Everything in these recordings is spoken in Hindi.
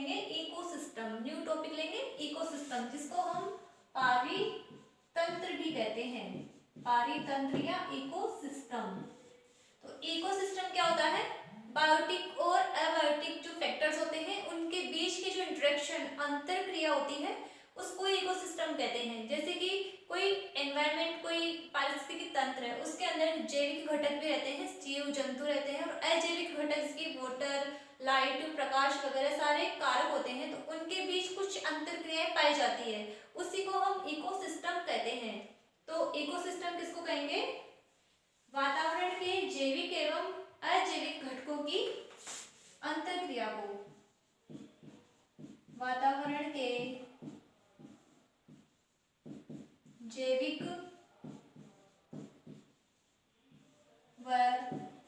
लेंगे इकोसिस्टम, न्यू टॉपिक लेंगे इकोसिस्टम, जिसको हम पारितंत्र भी कहते हैं, पारितंत्र या इकोसिस्टम। तो इकोसिस्टम क्या होता है? बायोटिक और अबायोटिक जो फैक्टर्स होते हैं उनके बीच की जो इंटरेक्शन, अंतर क्रिया होती है, उसको इकोसिस्टम कहते हैं। जैसे कि कोई एनवायरनमेंट, कोई पारिस्थितिकी तंत्र है, उसके अंदर जैविक घटक भी रहते हैं, जीव जंतु रहते हैं, और अजैविक घटक जैसे वाटर, लाइट, प्रकाश वगैरह सारे कारक होते हैं, तो उनके बीच कुछ अंतर क्रियाएं पाई जाती है, उसी को हम इकोसिस्टम कहते हैं। तो इकोसिस्टम किसको कहेंगे? वातावरण के जैविक एवं अजैविक घटकों की अंतर क्रिया को, वातावरण के जैविक व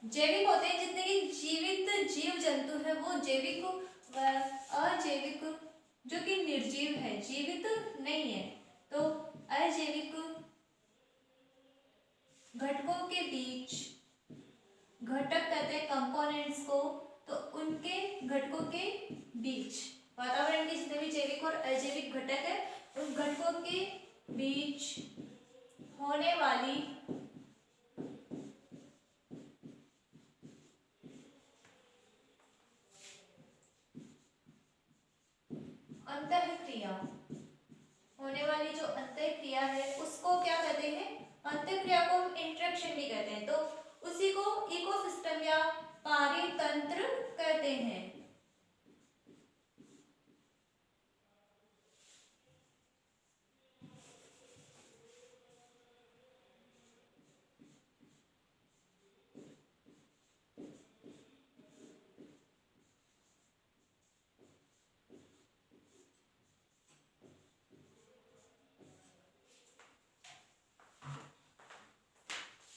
जैविक होते हैं जितने कि जीवित जीव जंतु है वो जैविक व अजैविक जो कि निर्जीव है, जीवित नहीं है, तो अजैविक घटकों के बीच, घटक कहते हैं कंपोनेंट्स को, तो उनके घटकों के बीच, वातावरण के जितने भी जैविक और अजैविक घटक है उन घटकों के बीच होने वाली अंतःक्रिया, होने वाली जो अंतःक्रिया है उसको क्या कहते हैं? अंतःक्रिया को हम इंटरेक्शन भी कहते हैं, तो उसी को इकोसिस्टम या पारितंत्र कहते हैं।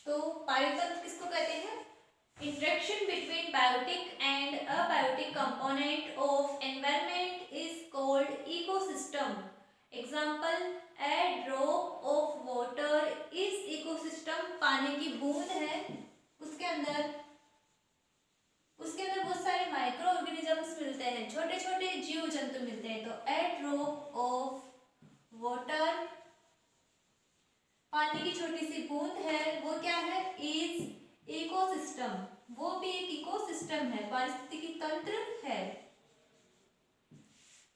तो पारितंत्र किसको कहते हैं? Interaction between biotic and abiotic component of environment is called ecosystem. Example, a drop of water is ecosystem. पानी की बूंद है, उसके अंदर बहुत सारे माइक्रो ऑर्गेनिजम्स मिलते हैं, छोटे छोटे जीव जंतु मिलते हैं, तो ए ड्रॉप ऑफ वाटर, पानी की छोटी सी बूंद है, वो क्या है? इज इकोसिस्टम, वो भी एक इकोसिस्टम है, पारिस्थितिकी तंत्र है।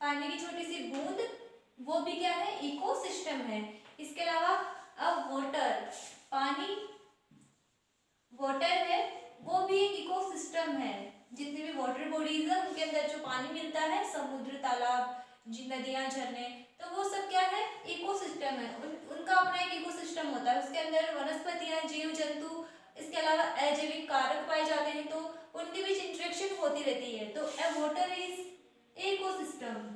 पानी की छोटी सी बूंद वो भी क्या है? इकोसिस्टम है। इसके अलावा अब वाटर, पानी वाटर है वो भी एक इकोसिस्टम है। जितने भी वाटर बॉडीज है उनके अंदर जो पानी मिलता है, समुद्र, तालाब, नदियां, झरने, तो वो सब क्या है? इकोसिस्टम है। उनका अपना एक इकोसिस्टम होता है, उसके अंदर वनस्पतियां, जीव जंतु, इसके अलावा अजैविक कारक पाए जाते हैं, तो उनके बीच इंटरेक्शन होती रहती है, तो a water is ecosystem.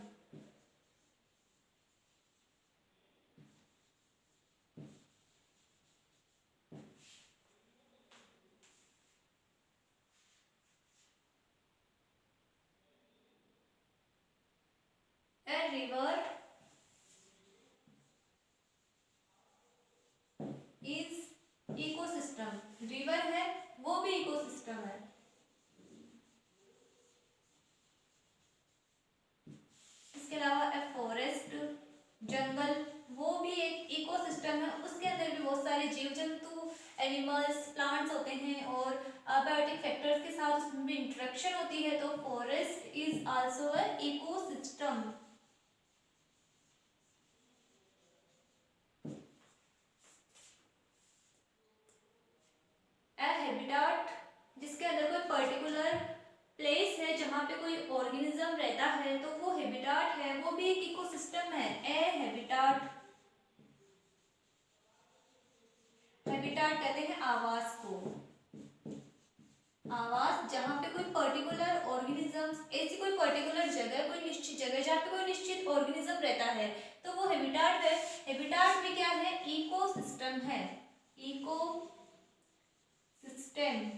A river is ecosystem, river है वो भी इकोसिस्टम है। इसके अलावा ए फॉरेस्ट, जंगल, वो भी एक इकोसिस्टम है, उसके अंदर भी बहुत सारे जीव जंतु, एनिमल्स, प्लांट्स होते हैं, और अबायोटिक फैक्टर्स के साथ उसमें भी इंटरेक्शन होती है, तो forest is also a ecosystem. Habitat, जिसके अंदर कोई पर्टिकुलर प्लेस है जहाँ पे कोई ऑर्गेनिज्म रहता है, तो वो हैबिटाट है, वो भी एक इकोसिस्टम है। ए हैबिटाट, हैबिटाट कहते हैं आवास को, आवास जहाँ पे कोई पर्टिकुलर ऑर्गेनिजम्स, ऐसी कोई पर्टिकुलर जगह, कोई निश्चित जगह जहाँ पे कोई निश्चित ऑर्गेनिज्म रहता है, तो वो हैबिटाट है। हैबिटाट भी क्या है? इकोसिस्टम है, इको सिस्टम।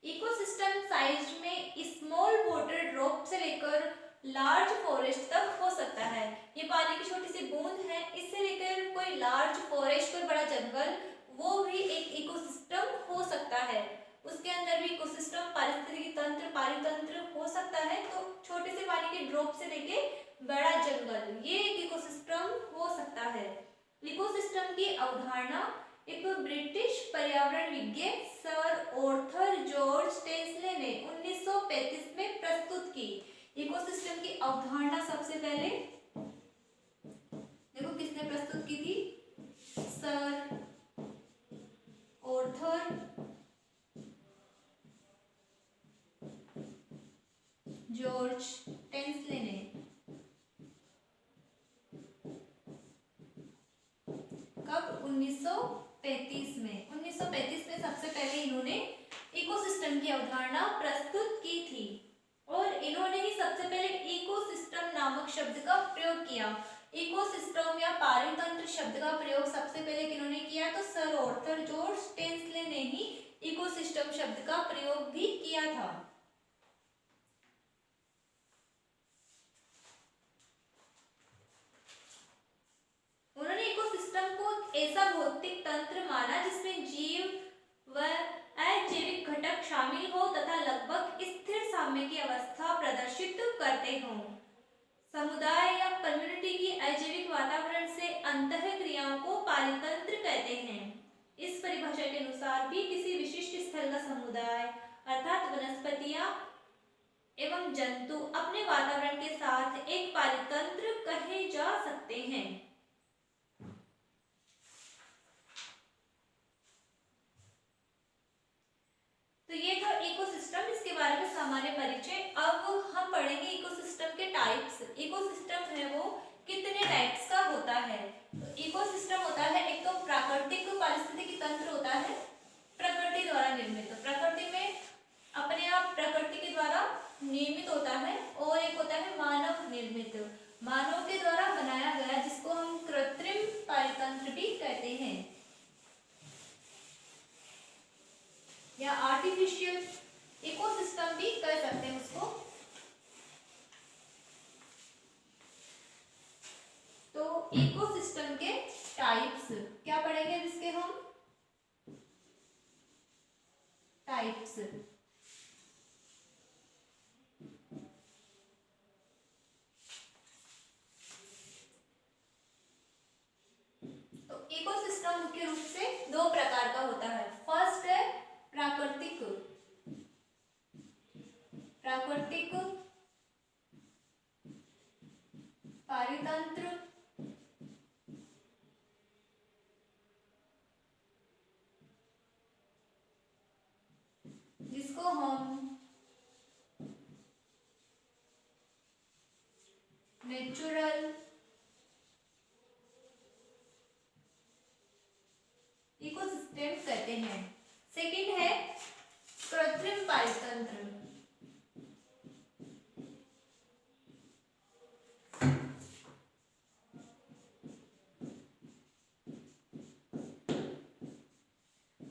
इकोसिस्टम साइज में स्मॉल वाटर ड्रॉप से लेकर लार्ज फॉरेस्ट तक हो सकता है। ये पानी की छोटी सी बूंद है, इससे लेकर कोई लार्ज फॉरेस्ट, कोई बड़ा जंगल, वो भी एक इकोसिस्टम हो सकता है। उसके अंदर भी इकोसिस्टम, पारिस्थितिकी तंत्र, पारितंत्र हो सकता है। तो छोटे से पानी के ड्रॉप से लेके बड़ा जंगल, ये एक इकोसिस्टम हो सकता है। इकोसिस्टम की अवधारणा एक ब्रिटिश पर्यावरण विज्ञ सर आर्थर जॉर्ज टेस्ले ने 1935 में प्रस्तुत की। इकोसिस्टम की अवधारणा सबसे पहले देखो किसने प्रस्तुत की थी? सर आर्थर जॉर्ज टेस्ले ने। कब? 1935 में। 1935 में सबसे पहले इन्होंने इकोसिस्टम की अवधारणा प्रस्तुत की थी और इन्होंने ही सबसे पहले इकोसिस्टम नामक शब्द का प्रयोग किया। इकोसिस्टम या पारितंत्र शब्द का प्रयोग सबसे पहले किन्होंने किया? तो सर आर्थर जॉर्ज टेस्ले ने ही इकोसिस्टम शब्द का प्रयोग भी किया था। उन्होंने इकोसिस्टम को ऐसा भौतिक तंत्र माना जिसमें जीव व अजैविक घटक शामिल हो तथा लगभग स्थिर साम्य की अवस्था प्रदर्शित करते हों। समुदाय या कम्युनिटी की अजैविक वातावरण से अंतः क्रियाओं को पारितंत्र कहते हैं। इस परिभाषा के अनुसार भी किसी विशिष्ट स्थल का समुदाय अर्थात वनस्पतियां एवं जंतु अपने वातावरण के साथ एक पारितंत्र कहे जा सकते हैं। तो ये था इकोसिस्टम, इसके बारे में सामान्य परिचय। अब हम पढ़ेंगे इकोसिस्टम के टाइप्स। इकोसिस्टम है वो कितने टाइप्स का होता है? तो इकोसिस्टम होता है एक तो प्राकृतिक पारिस्थितिकी तंत्र होता है, प्रकृति द्वारा निर्मित। प्रकृति में अपने आप प्रकृति के द्वारा निर्मित होता है, और एक होता है मानव निर्मित, मानव के द्वारा बनाया गया, जिसको हम कृत्रिम पारितंत्र भी कहते हैं या आर्टिफिशियल इकोसिस्टम भी कह सकते हैं उसको। तो इकोसिस्टम के टाइप्स क्या पढ़ेंगे इसके हम? टाइप्स। तो इकोसिस्टम मुख्य रूप से दो प्रकार का होता है। फर्स्ट है प्राकृतिक पारितंत्र, जिसको हम नेचुरल इकोसिस्टम कहते हैं। सेकंड है कृत्रिम पारितंत्र।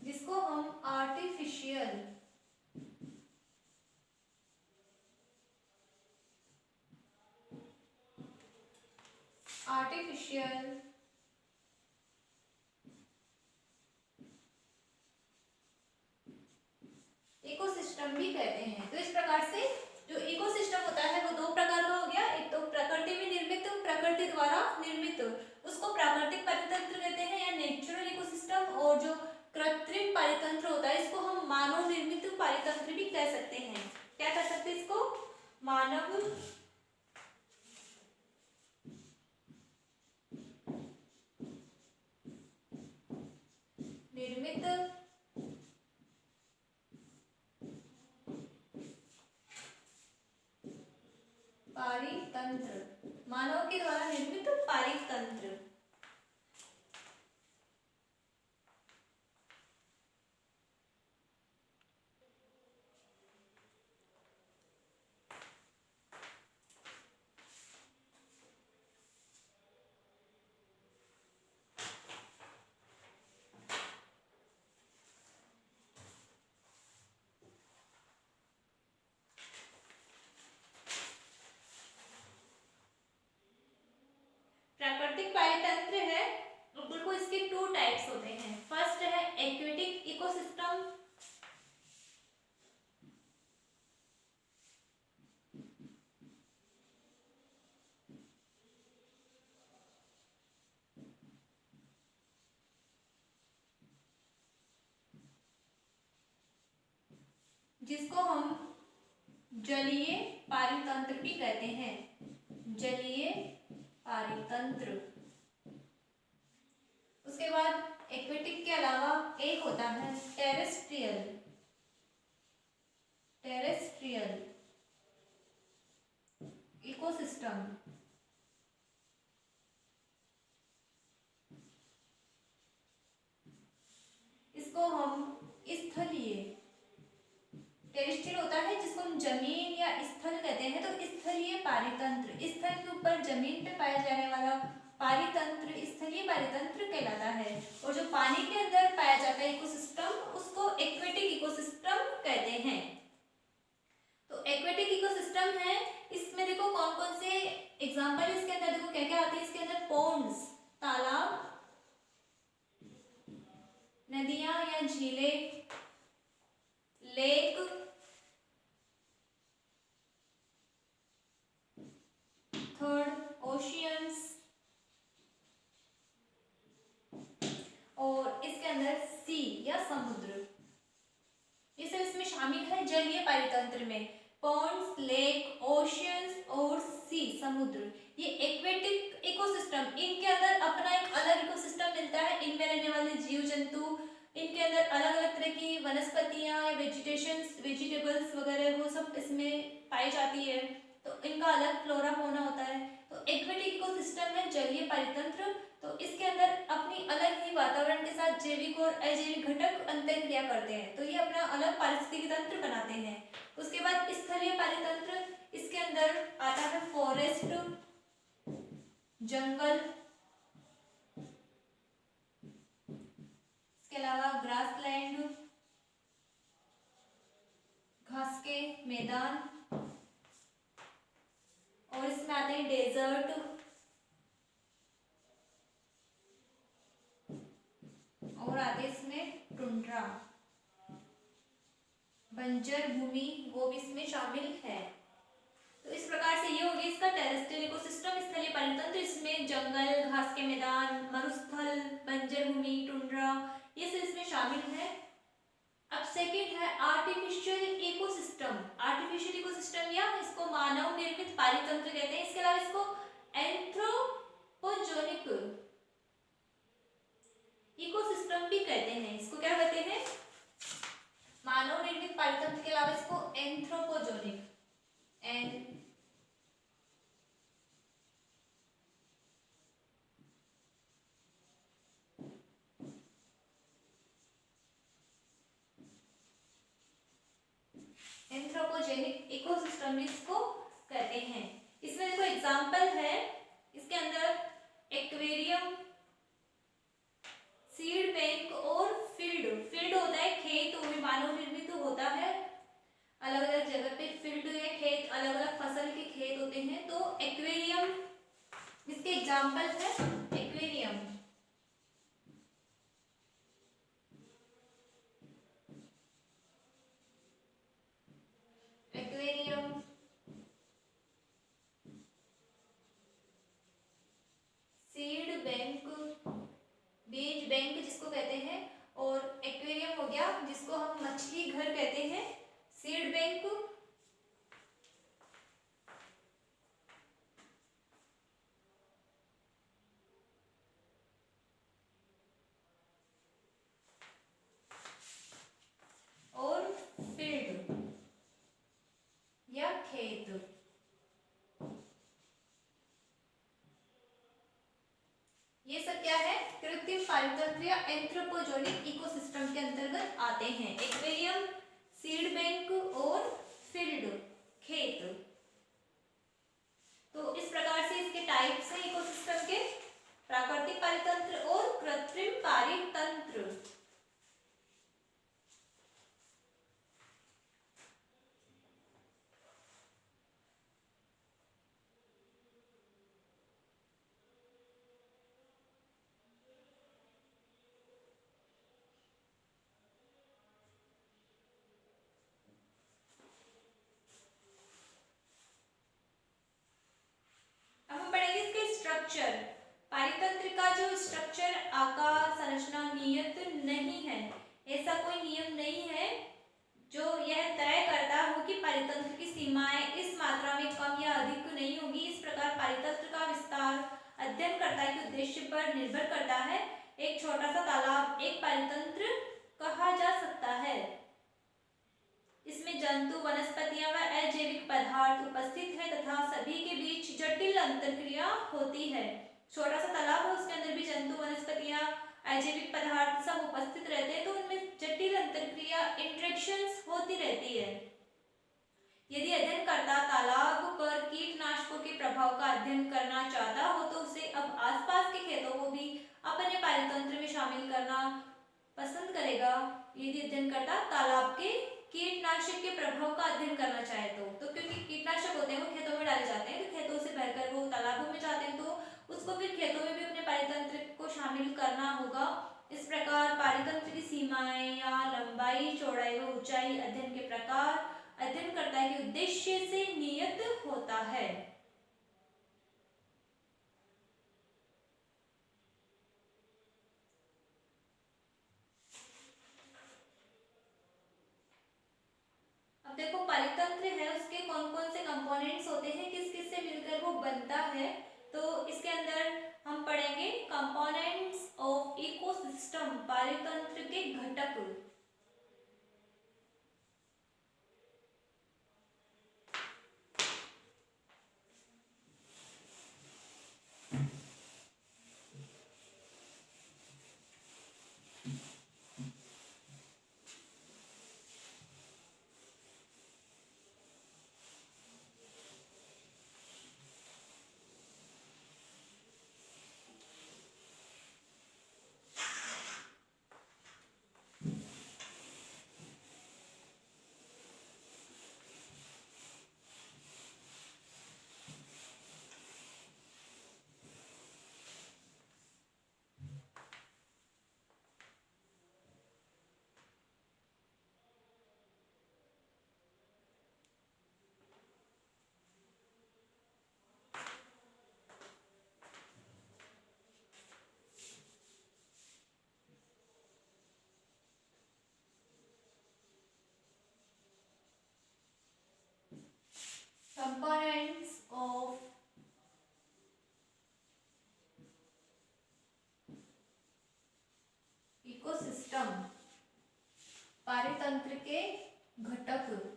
जिसको हम आर्टिफिशियल इकोसिस्टम भी कहते हैं। तो इस प्रकार से जो इकोसिस्टम होता है वो दो प्रकार का हो गया। एक तो प्रकृति में निर्मित, प्रकृति द्वारा निर्मित, उसको प्राकृतिक पारितंत्र कहते हैं या नेचुरल इकोसिस्टम, और जो कृत्रिम पारितंत्र होता है इसको हम मानव निर्मित पारितंत्र भी कह सकते हैं। क्या कह सकते हैं इसको? मानव निर्मित पारितंत्र, मानव के द्वारा निर्मित पारितंत्र। प्राकृतिक पारितंत्र है, देखो इसके टू टाइप्स होते हैं। फर्स्ट है एक्वेटिक इकोसिस्टम, जिसको हम जलीय पारितंत्र भी कहते हैं, जलीय पारितंत्र। उसके बाद एक्वेटिक के अलावा एक होता है टेरेस्ट्रियल, टेरेस्ट्रियल इकोसिस्टम। इसको हम स्थलीय, टेरेस्ट्रियल होता है जिसको हम जमीन या स्थल कहते हैं, तो स्थलीय पारितंत्र, स्थल के ऊपर जमीन पे पाया जाने वाला पारितंत्र स्थलीय पारितंत्र कहलाता है। और जो पानी के अंदर पाया जाता है इकोसिस्टम, उसको एक्वेटिक इकोसिस्टम कहते हैं। तो एक्वेटिक इकोसिस्टम है, इसमें देखो कौन कौन से एग्जांपल इसके अंदर, देखो क्या क्या आते हैं इसके अंदर। पॉन्ड्स, तालाब, नदियां या झीलें, लेक, थर्ड ओशियंस, और इसके अंदर सी या समुद्र। ये सब इसमें शामिल है जलीय पारितंत्र में। पॉन्ड्स, लेक, ओशियंस और सी, समुद्र, ये एक्वेटिक इकोसिस्टम, इनके अंदर अपना एक अलग इकोसिस्टम मिलता है। इनमें रहने वाले जीव जंतु, इनके अंदर अलग अलग तरह की वनस्पतियां या वेजिटेशंस, वेजिटेबल्स वगैरह वो सब इसमें पाई जाती है, तो इनका अलग फ्लोरा फौना होता है। तो एक्वेटिक इकोसिस्टम है जलीय पारितंत्र, तो इसके अंदर अपनी अलग ही वातावरण के साथ जैविक और अजैविक घटक अंतःक्रिया करते हैं, तो ये अपना अलग पारिस्थितिकी तंत्र बनाते हैं। उसके बाद स्थलीय पारितंत्र, इसके अंदर आता है फॉरेस्ट, जंगल, इसके अलावा ग्रासलैंड, घास के मैदान, और इसमें आते हैं डेजर्ट, और आते हैं इसमें टुंड्रा, बंजर भूमि, वो भी इसमें शामिल है। तो इस प्रकार से ये हो गया इसका टेरेस्ट्रियल इकोसिस्टम, स्थलीय पारितंत्र। इसमें जंगल, घास के मैदान, मरुस्थल, बंजर भूमि, टुंड्रा, ये सब इसमें शामिल है। अब सेकंड है आर्टिफिशियल इकोसिस्टम। आर्टिफिशियल इकोसिस्टम या इसको मानव निर्मित पारितंत्र कहते हैं। इसके अलावा इसको एंथ्रोपोजेनिक इकोसिस्टम भी कहते हैं। इसको क्या कहते हैं? मानव निर्मित पारितंत्र के अलावा इसको एंथ्रोपोजेनिक, एंथ्रोपोजेनिक इकोसिस्टम इसको कहते हैं। इसमें देखो एग्जांपल है, इसके अंदर एक्वेरियम, सीड बैंक और फील्ड। फील्ड होता है खेत, वो भी मानव निर्मित होता है। अलग अलग जगह पे फील्ड या खेत, अलग अलग फसल के खेत होते हैं। तो एक्वेरियम इसके एग्जांपल है, एक्वेरियम, एक्वेरियम, सीड बैंक, बीज बैंक जिसको कहते हैं, और एक्वेरियम हो गया जिसको हम मछली घर कहते हैं, सीड बैंक, और फील्ड या खेत। ये सब क्या है? कृत्रिम पारितंत्र या एंथ्रोपोजेनिक इकोसिस्टम के अंतर्गत आते हैं। एक्वेरियम, सीड बैंक और फील्ड, खेत। तो इस प्रकार से इसके टाइप्स हैं इकोसिस्टम के, प्राकृतिक पारितंत्र और कृत्रिम पारितंत्र। आकार संरचना नियत नहीं है। ऐसा कोई नियम नहीं है जो यह तय करता हो कि पारितंत्र की सीमाएं इस मात्रा में कम या अधिक नहीं होगी। इस प्रकार पारितंत्र का विस्तार अध्ययनकर्ता के उद्देश्य पर निर्भर करता है। एक छोटा सा तालाब एक पारितंत्र कहा जा सकता है। इसमें जंतु, वनस्पतियां व अजैविक पदार्थ उपस्थित है तथा सभी के बीच जटिल अंतरक्रिया होती है। छोटा सा तालाब है, उसके अंदर भी जंतु, वनस्पतियां, अजैविक पदार्थ सब उपस्थित रहते हैं, तो उनमें जटिल अंतरक्रिया इंटरेक्शंस होती रहती है। यदि अध्ययनकर्ता तालाब पर कीटनाशकों के प्रभाव का अध्ययन करना चाहता हो तो उसे अब आसपास के खेतों को भी अपने पारितंत्र में शामिल करना पसंद करेगा। यदि अध्ययनकर्ता तालाब के कीटनाशक के प्रभाव का अध्ययन करना चाहे तो क्योंकि कीटनाशक होते हैं वो खेतों में डाले जाते हैं, तो खेतों से बहकर वो तालाबों में जाते हैं, तो उसको फिर खेतों में भी अपने पारितंत्र को शामिल करना होगा। इस प्रकार पारितंत्र की सीमाएं या लंबाई, चौड़ाई व ऊंचाई अध्ययन के प्रकार अध्ययनकर्ता के उद्देश्य से नियत होता है। अब देखो पारितंत्र है उसके कौन कौन से कंपोनेंट्स होते हैं, किस किस से मिलकर वो बनता है। तो इसके अंदर हम पढ़ेंगे कंपोनेंट्स ऑफ इकोसिस्टम, पारितंत्र के घटक। Components of इकोसिस्टम, पारितंत्र के घटक।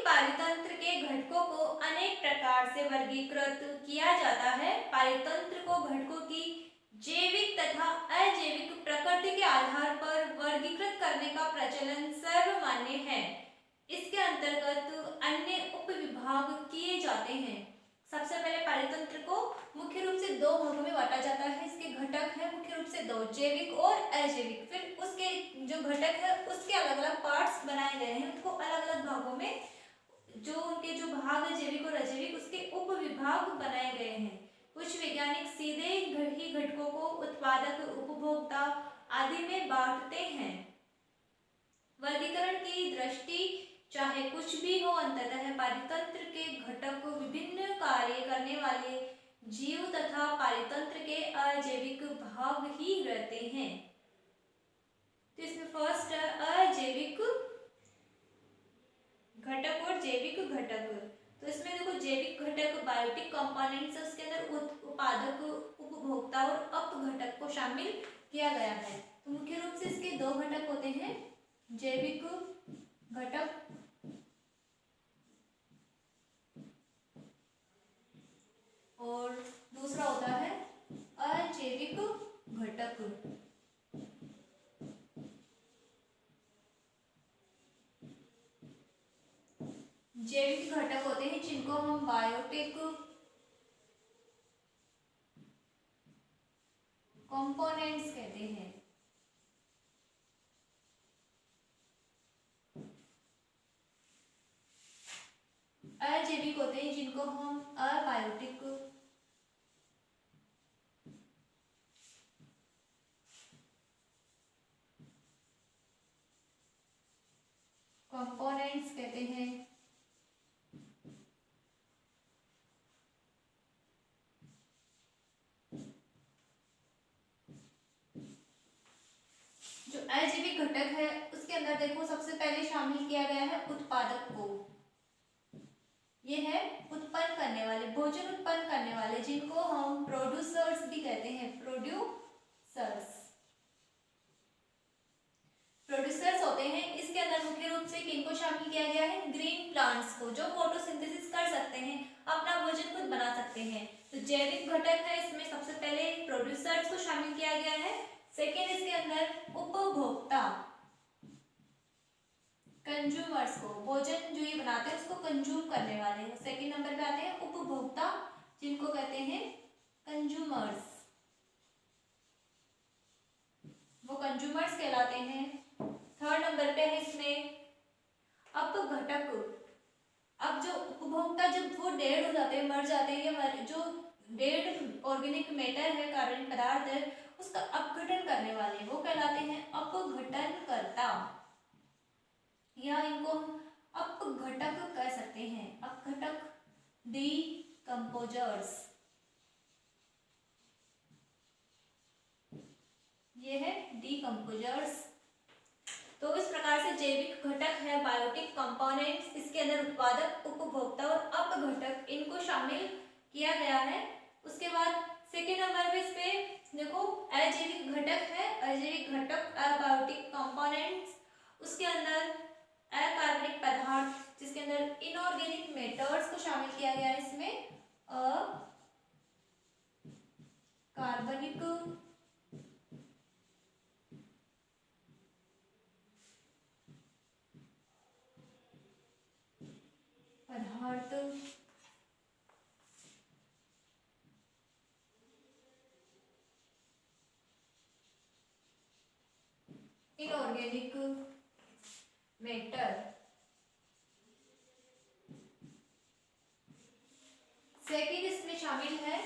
पारितंत्र के घटकों को अनेक प्रकार से वर्गीकृत किया जाता है। पारितंत्र को घटकों की जैविक तथा अजैविक प्रकृति के आधार पर वर्गीकृत करने का प्रचलन सर्वमान्य है। इसके अंतर्गत अन्य उपविभाग किए जाते हैं। सबसे पहले पारितंत्र को मुख्य रूप से दो भागों में बांटा जाता है। इसके घटक है मुख्य रूप से दो, जैविक और अजैविक। फिर उसके जो घटक है उसके अलग अलग पार्ट्स बनाए गए हैं, उनको अलग अलग भागों में जो उनके जो भाग है जैविक और अजैविक उसके उप विभाग बनाए गए हैं। कुछ वैज्ञानिक सीधे ही घटकों को उत्पादक, उपभोक्ता आदि में बांटते हैं। वर्गीकरण की दृष्टि चाहे कुछ भी हो, अंततः पारितंत्र के घटक विभिन्न कार्य करने वाले जीव तथा पारितंत्र के अजैविक भाग ही रहते हैं। तो इसमें फर्स्ट अजैविक घटक और जैविक घटक। तो इसमें देखो जैविक घटक बायोटिक कंपोनेंट्स है, उसके अंदर उत्पादक, उपभोक्ता और अपघटक को शामिल किया गया है। तो मुख्य रूप से इसके दो घटक होते हैं, जैविक घटक और दूसरा होता है अजैविक घटक। जैविक घटक होते हैं जिनको हम बायोटिक कंपोनेंट्स कहते हैं। अजैविक होते हैं जिनको हम अबायोटिक कंपोनेंट्स कहते हैं। जो अजैविक घटक है उसके अंदर देखो सबसे पहले शामिल किया गया है उत्पादक को। ये है उत्पन्न करने वाले, भोजन उत्पन्न करने वाले, जिनको हम प्रोड्यूसर्स भी कहते हैं। प्रोड्यूसर्स होते हैं। इसके अंदर मुख्य रूप से किनको शामिल किया गया है? ग्रीन प्लांट्स को, जो फोटोसिंथेसिस कर सकते हैं, अपना भोजन खुद बना सकते हैं। तो जैविक घटक है, इसमें सबसे पहले प्रोड्यूसर्स को शामिल किया गया है। सेकेंड इसके अंदर उपभोक्ता, कंज्यूमर्स को, भोजन जो ये बनाते हैं उसको कंज्यूम करने वाले। सेकेंड नंबर पे आते हैं उपभोक्ता, जिनको कहते हैं कंज्यूमर्स, वो कंज्यूमर्स कहलाते हैं। थर्ड नंबर पे है इसमें अपघटक। अब जो उपभोक्ता, जब वो डेड हो जाते हैं, मर जाते हैं, या जो डेड ऑर्गेनिक मैटर है, कार्बनिक पदार्थ है, उसका अपघटन करने वाले, वो कहलाते हैं अपघटनकर्ता, या इनको अपघटक कह सकते हैं। अपघटक, डीकंपोजर्स, ये है डीकंपोजर्स। तो इस प्रकार से जैविक घटक है बायोटिक कंपोनेंट्स, इसके अंदर उत्पादक, उपभोक्ता और अपघटक, इनको शामिल किया गया है। उसके बाद सेकेंड नंबर पे इस पे देखो अजैविक घटक है। अजैविक घटक अबायोटिक कंपोनेंट्स, उसके अंदर अकार्बनिक पदार्थ, जिसके अंदर इनऑर्गेनिक मैटर्स को शामिल किया गया है। इसमें अकार्बनिक पदार्थ, इनऑर्गेनिक मैटर। सेकेंड इसमें शामिल है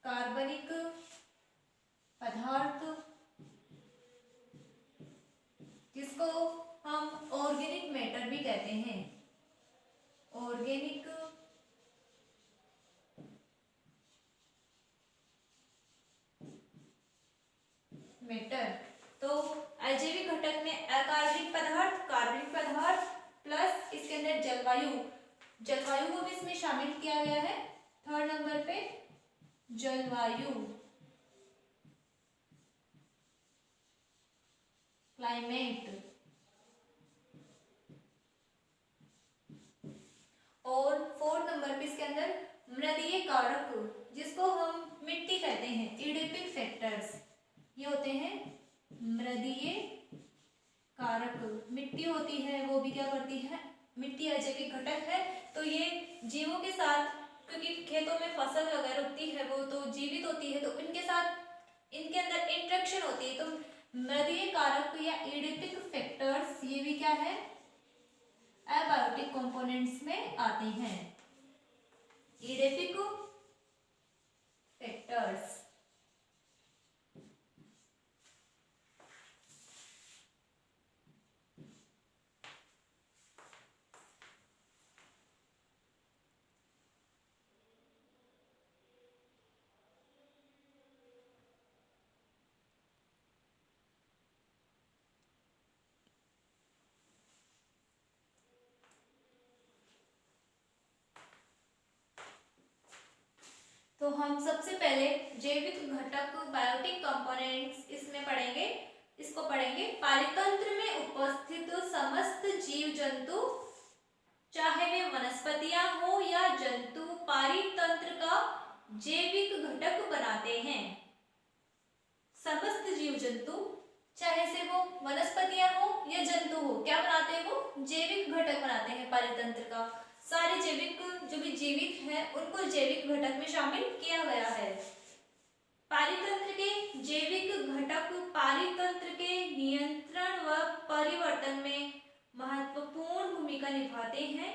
कार्बनिक पदार्थ, जिसको हम ऑर्गेनिक मैटर भी कहते हैं। Organic matter. तो अजैविक घटक में अकार्बनिक पदार्थ, कार्बनिक पदार्थ प्लस इसके अंदर जलवायु को भी इसमें शामिल किया गया है। थर्ड नंबर पे जलवायु, क्लाइमेट। और फोर्थ नंबर पे इसके अंदर मृदीय कारक, जिसको हम मिट्टी कहते हैं, एडिपिक फैक्टर्स, ये होते हैं मृदीय कारक। मिट्टी होती है वो भी क्या करती है? मिट्टी अजैविक घटक है, तो ये जीवों के साथ, क्योंकि खेतों में फसल वगैरह उगती है, वो तो जीवित होती है, तो इनके साथ इनके अंदर इंटरेक्शन होती है। तो मृदीय कारक या एडिपिक फैक्टर्स, ये भी क्या है? अबायोटिक कंपोनेंट्स में आते हैं। Adipic factors. तो हम सबसे पहले जैविक घटक बायोटिक कंपोनेंट्स इसमें पढ़ेंगे। इसको पढ़ेंगे पारितंत्र में उपस्थित समस्त जीव जंतु, चाहे वे वनस्पतियां हो या जंतु, पारितंत्र का जैविक घटक बनाते हैं। समस्त जीव जंतु, चाहे से वो वनस्पतियां हो या जंतु हो, क्या बनाते हैं? वो जैविक घटक बनाते हैं पारितंत्र का। सारे जैविक जो भी जीवित हैं उनको जैविक घटक में शामिल किया गया है। पारितंत्र के जैविक घटक पारितंत्र के नियंत्रण व परिवर्तन में महत्वपूर्ण भूमिका निभाते हैं।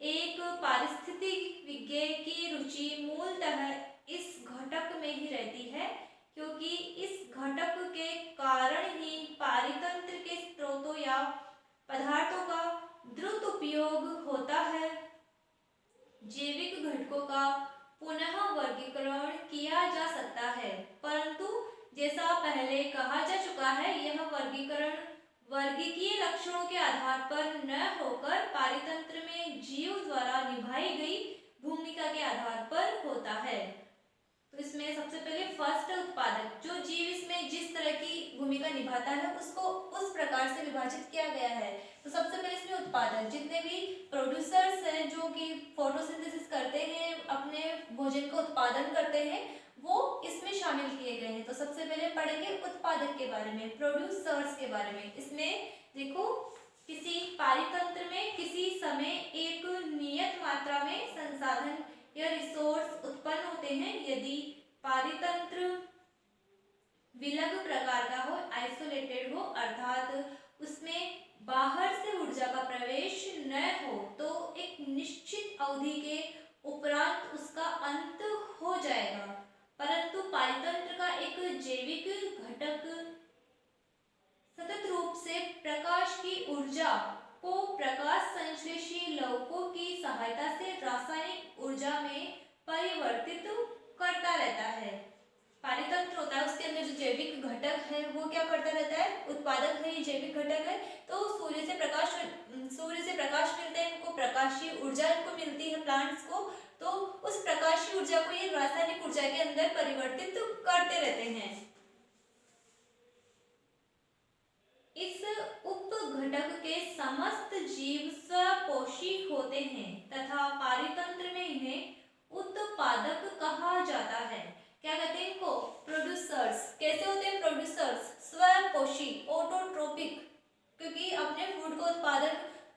एक पारिस्थितिक विज्ञान की रुचि मूलतः इस घटक में ही रहती है, क्योंकि इस घटक के कारण ही पारितंत्र के स्रोतों या पदार्थों का द्रुत उपयोग होता है। जैविक घटकों का पुनः वर्गीकरण किया जा सकता है, परंतु जैसा पहले कहा जा चुका है, यह वर्गीकरण वर्गीकीय लक्षणों के आधार पर न होकर पारितंत्र में जीव द्वारा निभाई गई भूमिका के आधार पर होता है। तो इसमें सबसे पहले फर्स्ट उत्पादक, जो जीव इसमें जिस तरह की भूमिका निभाता है उसको उस प्रकार से विभाजित किया गया है। तो सबसे पहले इसमें उत्पादक, जितने भी प्रोड्यूसर्स हैं जो कि फोटोसिंथेसिस करते हैं, अपने भोजन का उत्पादन करते हैं, वो इसमें शामिल किए गए हैं। तो सबसे पहले पढ़ेंगे उत्पादक के बारे में, प्रोड्यूसर्स के बारे में। इसमें देखो, किसी पारितंत्र में किसी समय एक नियत मात्रा में संसाधन या रिसोर्स उत्पन्न होते हैं। यदि पारितंत्र विलग प्रकार का हो, आइसोलेटेड हो, अर्थात उसमें बाहर से ऊर्जा का प्रवेश न हो, तो एक निश्चित अवधि के उपरांत उसका अंत हो जाएगा। परंतु पारितंत्र का एक जैविक घटक सतत रूप से प्रकाश की ऊर्जा को प्रकाश संश्लेषी लवकों की सहायता से रासायनिक ऊर्जा में परिवर्तित करता रहता है। पारितंत्र होता है, उसके अंदर जो जैविक घटक है वो क्या करता रहता है, उत्पादक है, ये जैविक घटक है। तो सूर्य से प्रकाश मिलता है इनको, प्रकाशीय ऊर्जा इनको मिलती है प्लांट्स को, तो उस प्रकाशीय ऊर्जा को ये रासायनिक ऊर्जा के अंदर परिवर्तित करते रहते हैं। इस उप घटक के समस्त जीव स्वपोषी होते हैं तथा पारितंत्र में इन्हें उत्पादक कहा जाता है। क्या कहते हैं इनको, प्रोड्यूसर्स। कैसे होते हैं प्रोड्यूसर्स, स्वपोषी, ऑटोट्रोपिक, क्योंकि अपने फूड का उत्पादन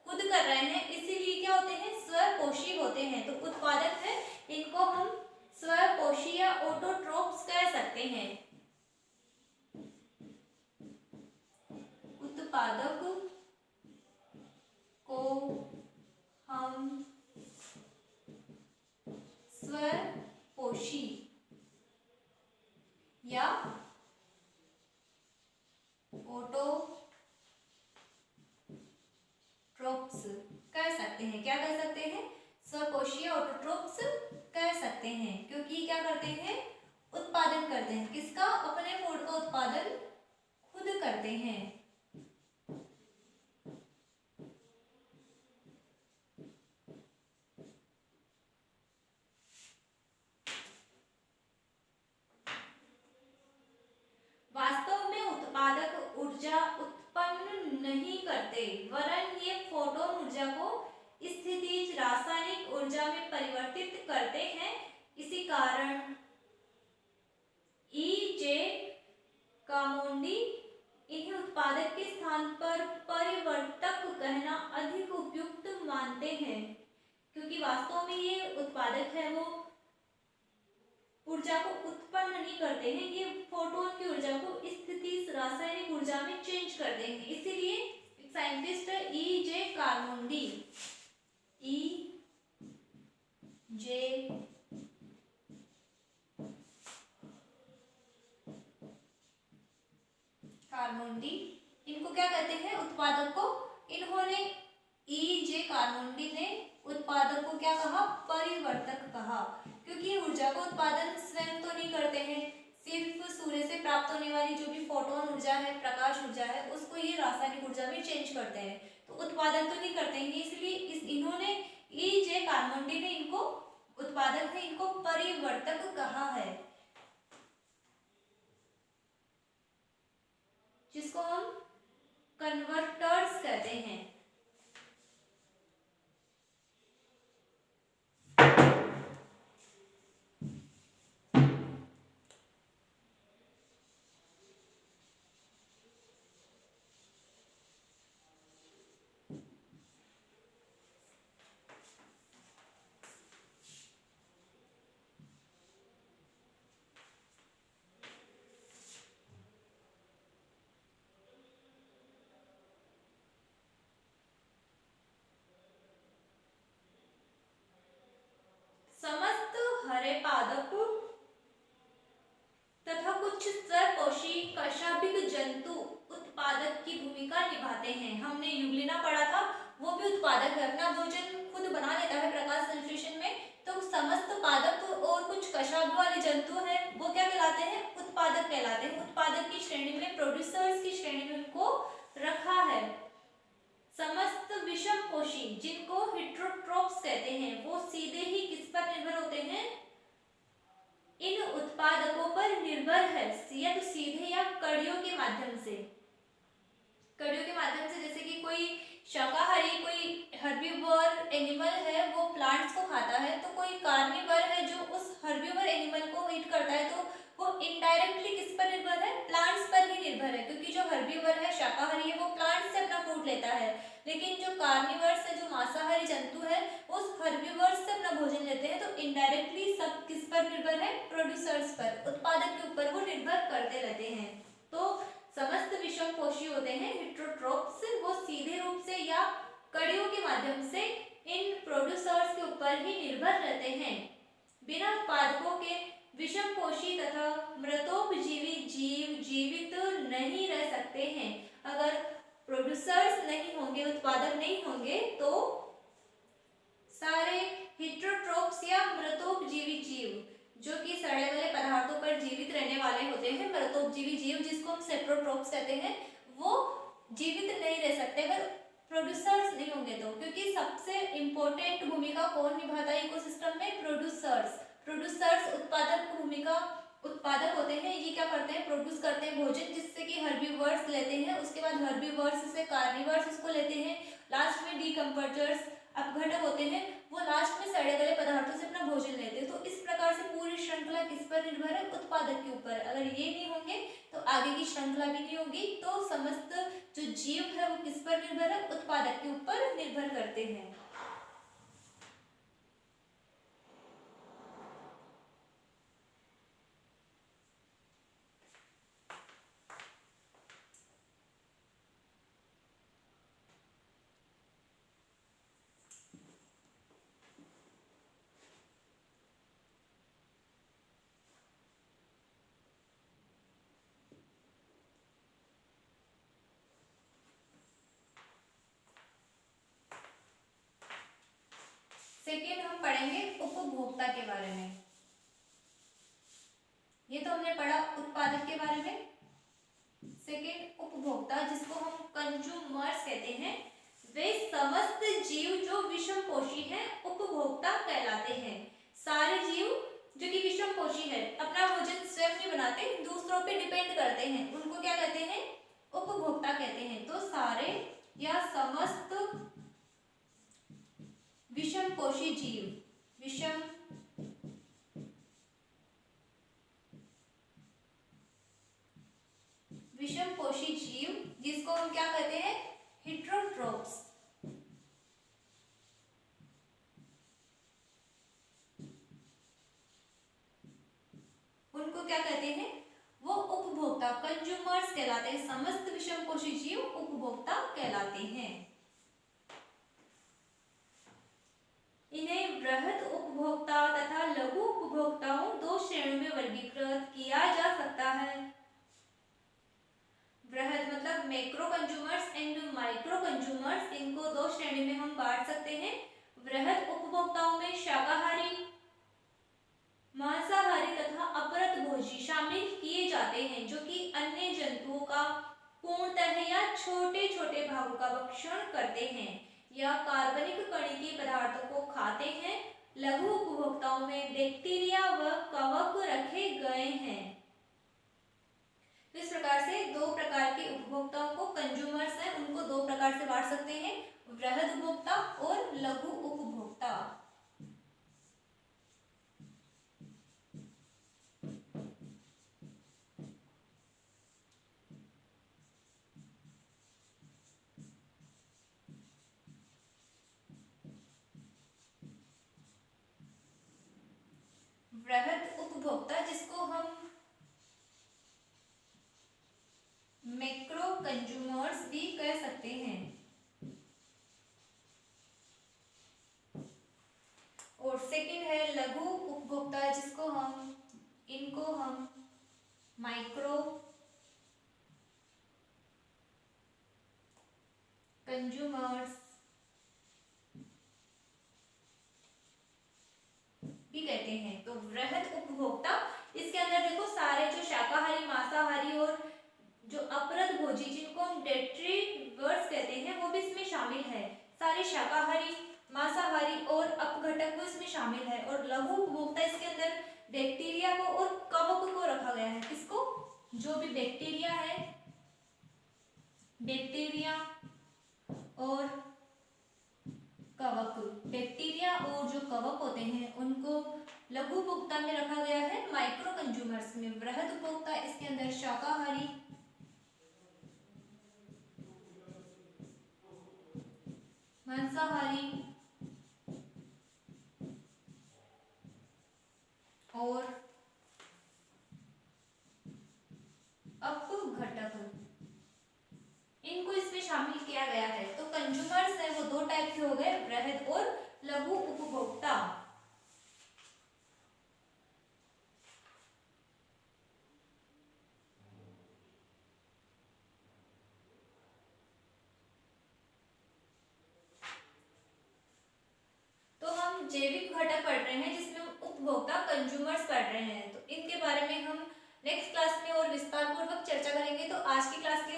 खुद कर रहे हैं, इसीलिए क्या होते हैं, स्वपोषी होते हैं। तो उत्पादक है, इनको हम स्वपोषी या ऑटोट्रोप्स कह सकते हैं। उत्पादक को हम स्वपोषी या ऑटोट्रोप्स कह सकते हैं। क्या कह सकते हैं, स्वपोषी या ऑटोट्रोप्स कह सकते हैं, क्योंकि क्या करते हैं, उत्पादन करते हैं। किसका, अपने फूड का उत्पादन खुद करते हैं। वास्तव में उत्पादक ऊर्जा उत्पन्न नहीं करते, वरन ये फोटोन ऊर्जा को स्थितिज रासायनिक ऊर्जा में परिवर्तित करते हैं। इसी कारण ई.जे. कामोंडी इन्हें उत्पादक के स्थान पर परिवर्तक कहना अधिक उपयुक्त मानते हैं, क्योंकि वास्तव में ये उत्पादक है, वो ऊर्जा को उत्पन्न नहीं करते हैं, ये फोटोन की ऊर्जा को स्थिति रासायनिक ऊर्जा में चेंज कर देंगे। इसीलिए एक साइंटिस्ट है ई.जे. कार्मोंडी, ई.जे. कार्मोंडी, इनको क्या कहते हैं, उत्पादक को। इन्होंने ई.जे. कार्मोंडी ने उत्पादक को क्या कहा, परिवर्तक कहा, क्योंकि ऊर्जा का उत्पादन स्वयं तो नहीं करते हैं, सिर्फ सूर्य से प्राप्त होने वाली जो भी फोटोन ऊर्जा है, प्रकाश ऊर्जा है, उसको ये रासायनिक ऊर्जा में चेंज करते हैं। तो उत्पादन तो नहीं करते हैं, इसलिए इन्होंने ई.जे. कार्मोंडी ने इनको उत्पादक है, इनको परिवर्तक कहा है, जिसको हम कन्वर्टर्स कहते हैं। खाते हैं। हमने यूग्लिना पढ़ा था, वो भी उत्पादक है, अपना भोजन खुद बना लेता है प्रकाश संश्लेषण में। तो समस्त पादप और कुछ कशाभ वाले जंतु हैं, वो क्या कहलाते हैं? उत्पादक कहलाते हैं। उत्पादक की श्रेणी में, प्रोड्यूसर्स की श्रेणी में उनको रखा है। समस्त विषमपोषी जिनको हेटेरोट्रोप्स कहते हैं, वो सीधे ही किस पर निर्भर होते हैं? इन उत्पादकों पर निर्भर है, या तो सीधे या कड़ियों के माध्यम से। कड़ियों के माध्यम से, जैसे कि कोई शाकाहारी, कोई हर्बीवोर एनिमल है वो प्लांट्स को खाता है, तो कोई कार्निवर है जो उस हर्बीवोर एनिमल को ईट करता है, तो वो इनडायरेक्टली किस पर निर्भर है? प्लांट्स पर ही निर्भर है, क्योंकि जो हर्बीवर है, शाकाहारी है, वो प्लांट्स से अपना फूड लेता है। लेकिन जो कार्निवर्स है, जो मांसाहारी जंतु है, उस हर्बीवर्स से अपना भोजन लेते हैं। तो इनडायरेक्टली सब किस पर निर्भर है? प्रोड्यूसर्स पर, उत्पादक के ऊपर वो निर्भर करते रहते हैं। तो समस्त विषमपोषी होते हैं हेटेरोट्रोप्स, वो सीधे रूप से या कड़ियों के माध्यम से इन प्रोड्यूसर्स के ऊपर ही निर्भर रहते हैं। बिना उत्पादकों के विषमपोषी तथा मृतोपजीवी जीव जीवित नहीं रह सकते हैं। अगर प्रोड्यूसर्स नहीं होंगे, उत्पादक नहीं होंगे, तो सारे हेटेरोट्रोप्स या मृतोपजीवी जीव जो कि सड़े वाले पदार्थों पर जीवित रहने वाले होते हैं, मृतोपजीवी जीव जिसको हम सेप्रोट्रोप्स कहते हैं, वो जीवित नहीं रह सकते अगर प्रोड्यूसर्स नहीं होंगे तो। क्योंकि सबसे इंपॉर्टेंट भूमिका कौन निभाता है इकोसिस्टम में? प्रोड्यूसर्स। प्रोड्यूसर्स उत्पादक भूमिका, उत्पादक होते हैं, ये क्या करते हैं? प्रोड्यूस करते हैं भोजन, जिससे कि हर्बीवर्स लेते हैं, उसके बाद हर्बीवर्स से कार्निवर्स उसको लेते हैं, लास्ट में डीकम्पोजर्स अपघटक होते हैं, वो लास्ट में सड़े गले पदार्थों से अपना भोजन लेते हैं। तो इस प्रकार से पूरी श्रृंखला किस पर निर्भर है? उत्पादक के ऊपर। अगर ये नहीं होंगे तो आगे की श्रृंखला भी नहीं होगी। तो समस्त जो जीव है वो किस पर निर्भर है? उत्पादक के ऊपर निर्भर करते हैं। सेकेंड हम पढ़ेंगे उपभोक्ता के बारे में। ये तो हमने पढ़ा उत्पादक के बारे में। सेकेंड उपभोक्ता, जिसको हम कंज्यूमर्स कहते हैं, वे समस्त जीव जो विषमपोषी हैं उपभोक्ता कहलाते हैं। सारे जीव जो कि विषमपोषी है, अपना भोजन स्वयं नहीं बनाते, दूसरों पे डिपेंड करते हैं, उनको क्या कहते हैं? उपभोक्ता कहते हैं। तो सारे या समस्त विषमपोषी जीव, विषमपोषी जीव जिसको हम क्या कहते हैं? हेटेरोट्रोप्स। उनको क्या कहते हैं? वो उपभोक्ता, कंज्यूमर्स कहलाते हैं। समस्त विषमपोषी जीव उपभोक्ता कहलाते हैं। इन्हें वृहद उपभोक्ता तथा लघु उपभोक्ताओं दो श्रेणियों में वर्गीकृत किया जा सकता है। वृहद मतलब macro consumers and micro consumers, इनको दो श्रेणी में हम बांट सकते हैं। वृहद उपभोक्ताओं में शाकाहारी, मांसाहारी तथा अपरत भोजी शामिल किए जाते हैं, जो कि अन्य जंतुओं का पूर्णतः या छोटे छोटे भागों का भक्षण करते हैं या कार्बनिक कणिकीय पदार्थों को खाते हैं। लघु उपभोक्ताओं में बैक्टीरिया व कवक रखे गए हैं। इस प्रकार से दो प्रकार के उपभोक्ताओं को, कंज्यूमर्स हैं, उनको दो प्रकार से बांट सकते हैं, वृहद उपभोक्ता और लघु उपभोक्ता। वृहद उपभोक्ता जिसको हम मैक्रो कंज्यूमर्स भी कह सकते हैं, और सेकंड है लघु उपभोक्ता जिसको इनको हम माइक्रो कंज्यूमर्स भी कहते हैं। तो वृहद उपभोक्ता, इसके अंदर देखो सारे जो शाकाहारी, मांसाहारी और जो अपरद भोजी, जिनको हम डेट्रीवर्स कहते हैं, वो भी इसमें शामिल है। सारे शाकाहारी, मांसाहारी और अपघटक वो इसमें शामिल है। और लघु उपभोक्ता, इसके अंदर बैक्टीरिया को और कवक को रखा गया है। किसको? जो भी बैक्टीरिया है, बैक्टीरिया और कवक, बैक्टीरिया और जो कवक होते हैं उनको लघु उपभोक्ता में रखा गया है। माइक्रो कंज्यूमर्स में वृहद उपभोक्ता, इसके अंदर शाकाहारी, मांसाहारी और अपघटक, इनको इसमें शामिल किया गया है। तो कंज्यूमर्स है वो दो टाइप के हो गए, वृहद और लघु उपभोक्ता। तो हम जैविक घटक पढ़ रहे हैं जिसमें हम उपभोक्ता कंज्यूमर्स पढ़ रहे हैं। तो इनके बारे में हम नेक्स्ट क्लास में और विस्तार पूर्वक चर्चा करेंगे। तो आज की क्लास के